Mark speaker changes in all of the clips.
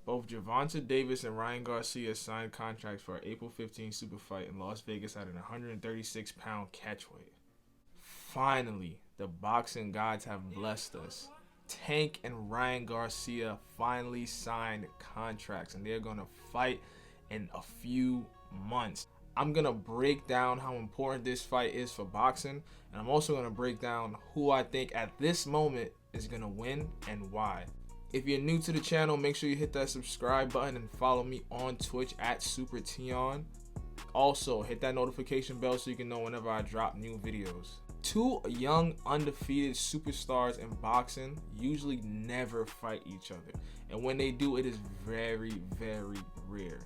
Speaker 1: Both Gervonta Davis and Ryan Garcia signed contracts for an April 15 super fight in Las Vegas at an 136-pound catchweight. Finally, the boxing gods have blessed us. Tank and Ryan Garcia finally signed contracts, and they're going to fight in a few months. I'm going to break down how important this fight is for boxing, and I'm also going to break down who I think at this moment is going to win and why. If you're new to the channel, make sure you hit that subscribe button and follow me on Twitch at SuperTeon. Also, hit that notification bell so you can know whenever I drop new videos. Two young undefeated superstars in boxing usually never fight each other, and when they do, it is very, very rare,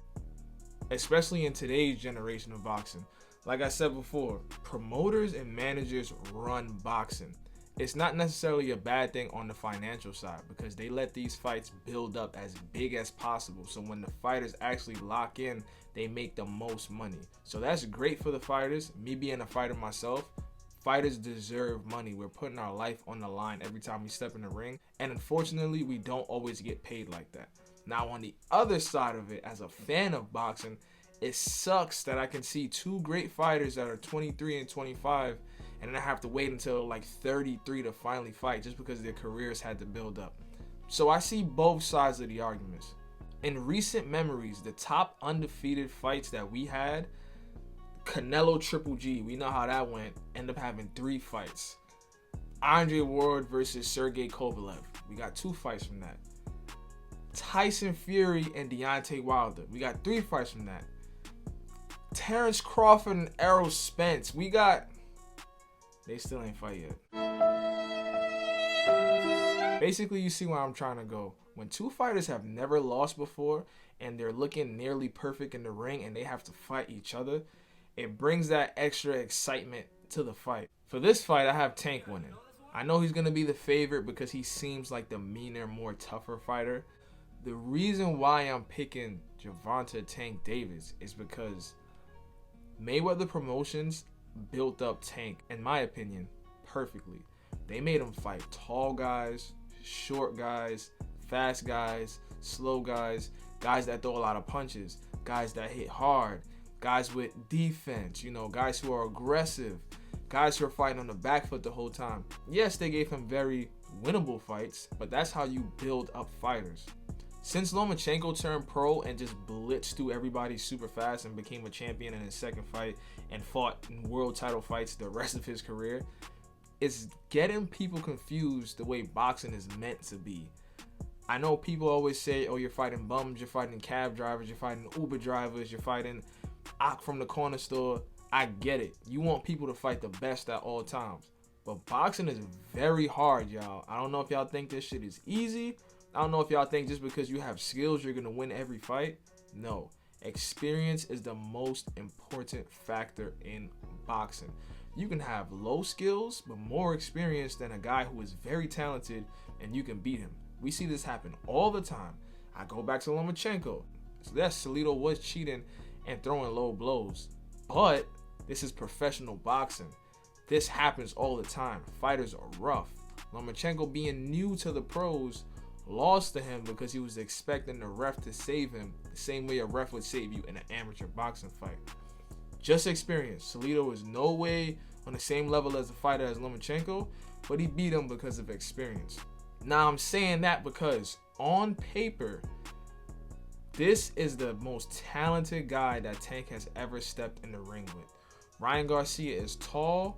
Speaker 1: especially in today's generation of boxing. Like I said before, promoters and managers run boxing. It's not necessarily a bad thing on the financial side because they let these fights build up as big as possible, so when the fighters actually lock in, they make the most money. So that's great for the fighters. Me being a fighter myself, fighters deserve money. We're putting our life on the line every time we step in the ring, and unfortunately we don't always get paid like that. Now on the other side of it, as a fan of boxing, it sucks that I can see two great fighters that are 23 and 25 and then I have to wait until like 33 to finally fight just because their careers had to build up. So I see both sides of the arguments. In recent memories, the top undefeated fights that we had, Canelo Triple G, we know how that went, ended up having 3 fights. Andre Ward versus Sergey Kovalev, we got 2 fights from that. Tyson Fury and Deontay Wilder, we got 3 fights from that. Terrence Crawford and Errol Spence, they still ain't fight yet. Basically, you see where I'm trying to go. When two fighters have never lost before and they're looking nearly perfect in the ring and they have to fight each other, it brings that extra excitement to the fight. For this fight, I have Tank winning. I know he's going to be the favorite because he seems like the meaner, more tougher fighter. The reason why I'm picking Gervonta Tank Davis is because Mayweather Promotions built up Tank, in my opinion, perfectly. They made him fight tall guys, short guys, fast guys, slow guys, guys that throw a lot of punches, guys that hit hard, guys with defense, guys who are aggressive, guys who are fighting on the back foot the whole time. Yes, they gave him very winnable fights, but that's how you build up fighters. Since Lomachenko turned pro and just blitzed through everybody super fast and became a champion in his second fight and fought in world title fights the rest of his career, it's getting people confused the way boxing is meant to be. I know people always say, oh, you're fighting bums, you're fighting cab drivers, you're fighting Uber drivers, you're fighting Ak from the corner store. I get it. You want people to fight the best at all times. But boxing is very hard, y'all. I don't know if y'all think this shit is easy. I don't know if y'all think just because you have skills, you're going to win every fight. No. Experience is the most important factor in boxing. You can have low skills, but more experience than a guy who is very talented, and you can beat him. We see this happen all the time. I go back to Lomachenko. So yes, Salido was cheating and throwing low blows, but this is professional boxing. This happens all the time. Fighters are rough. Lomachenko, being new to the pros, lost to him because he was expecting the ref to save him the same way a ref would save you in an amateur boxing fight. Just experience. Salido is no way on the same level as a fighter as Lomachenko, but he beat him because of experience. Now I'm saying that because on paper, this is the most talented guy that Tank has ever stepped in the ring with. Ryan Garcia is tall,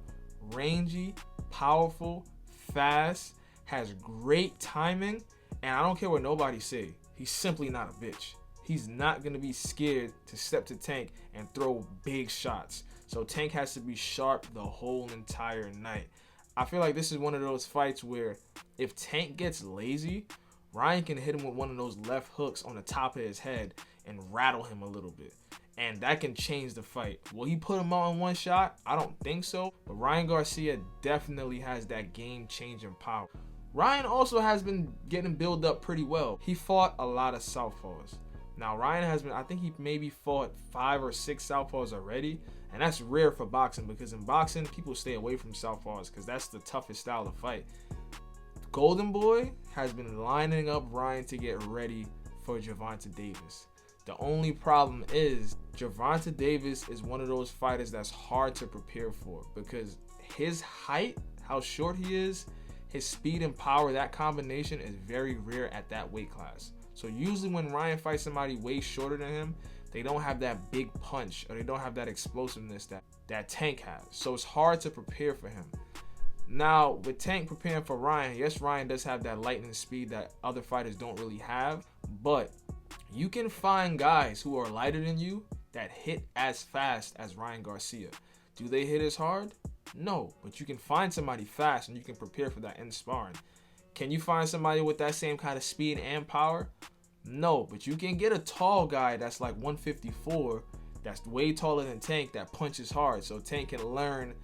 Speaker 1: rangy, powerful, fast, has great timing, and I don't care what nobody say, he's simply not a bitch. He's not going to be scared to step to Tank and throw big shots. So Tank has to be sharp the whole entire night. I feel like this is one of those fights where if Tank gets lazy, Ryan can hit him with one of those left hooks on the top of his head and rattle him a little bit. And that can change the fight. Will he put him out in one shot? I don't think so. But Ryan Garcia definitely has that game-changing power. Ryan also has been getting built up pretty well. He fought a lot of southpaws. Now Ryan has been, I think he maybe fought 5 or 6 southpaws already. And that's rare for boxing because in boxing, people stay away from southpaws because that's the toughest style to fight. Golden Boy has been lining up Ryan to get ready for Gervonta Davis. The only problem is Gervonta Davis is one of those fighters that's hard to prepare for because his height, how short he is, his speed and power, that combination is very rare at that weight class. So usually when Ryan fights somebody way shorter than him, they don't have that big punch or they don't have that explosiveness that Tank has. So it's hard to prepare for him. Now, with Tank preparing for Ryan, yes, Ryan does have that lightning speed that other fighters don't really have, but you can find guys who are lighter than you that hit as fast as Ryan Garcia. Do they hit as hard? No, but you can find somebody fast and you can prepare for that in sparring. Can you find somebody with that same kind of speed and power? No, but you can get a tall guy that's like 154, that's way taller than Tank, that punches hard. So Tank can learn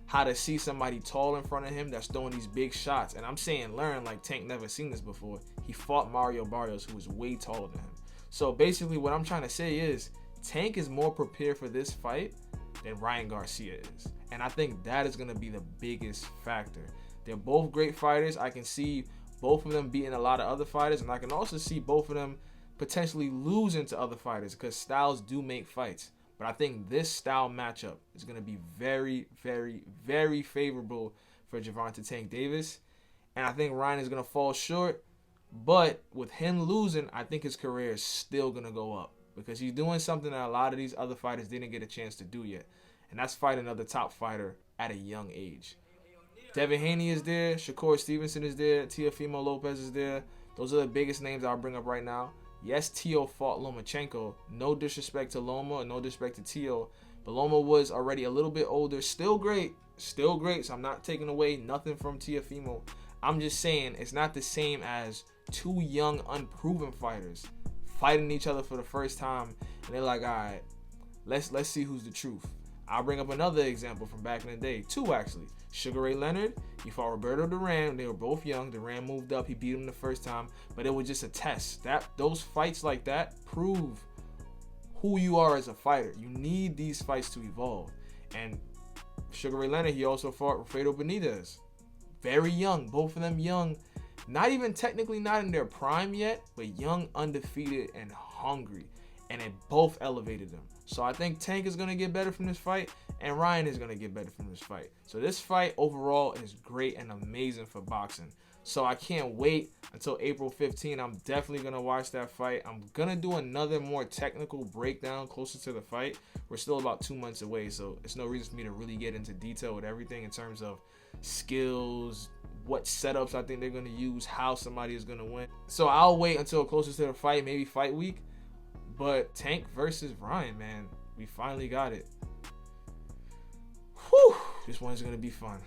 Speaker 1: how to see somebody tall in front of him that's throwing these big shots. And I'm saying learn like Tank never seen this before. He fought Mario Barrios, who was way taller than him. So basically what I'm trying to say is Tank is more prepared for this fight than Ryan Garcia is. And I think that is going to be the biggest factor. They're both great fighters. I can see both of them beating a lot of other fighters, and I can also see both of them potentially losing to other fighters because styles do make fights. But I think this style matchup is going to be very, very, very favorable for Gervonta Tank Davis. And I think Ryan is going to fall short. But with him losing, I think his career is still going to go up because he's doing something that a lot of these other fighters didn't get a chance to do yet. And that's fight another top fighter at a young age. Devin Haney is there. Shakur Stevenson is there. Teofimo Lopez is there. Those are the biggest names I'll bring up right now. Yes, Teo fought Lomachenko. No disrespect to Loma and no disrespect to Teo. But Loma was already a little bit older. Still great. Still great. So I'm not taking away nothing from Teofimo. I'm just saying it's not the same as two young, unproven fighters fighting each other for the first time. And they're like, all right, let's see who's the truth. I'll bring up another example from back in the day. Two, actually. Sugar Ray Leonard, he fought Roberto Duran. They were both young. Duran moved up. He beat him the first time. But it was just a test. Those fights like that prove who you are as a fighter. You need these fights to evolve. And Sugar Ray Leonard, he also fought Rafael Benitez. Very young. Both of them young. Not even technically not in their prime yet, but young, undefeated, and hungry. And it both elevated them. So I think Tank is going to get better from this fight, and Ryan is going to get better from this fight. So this fight overall is great and amazing for boxing. So I can't wait until April 15. I'm definitely going to watch that fight. I'm going to do another more technical breakdown closer to the fight. We're still about 2 months away, so it's no reason for me to really get into detail with everything in terms of skills, what setups I think they're going to use, how somebody is going to win. So I'll wait until closer to the fight, maybe fight week. But Tank versus Ryan, man, we finally got it. Whew, this one's going to be fun.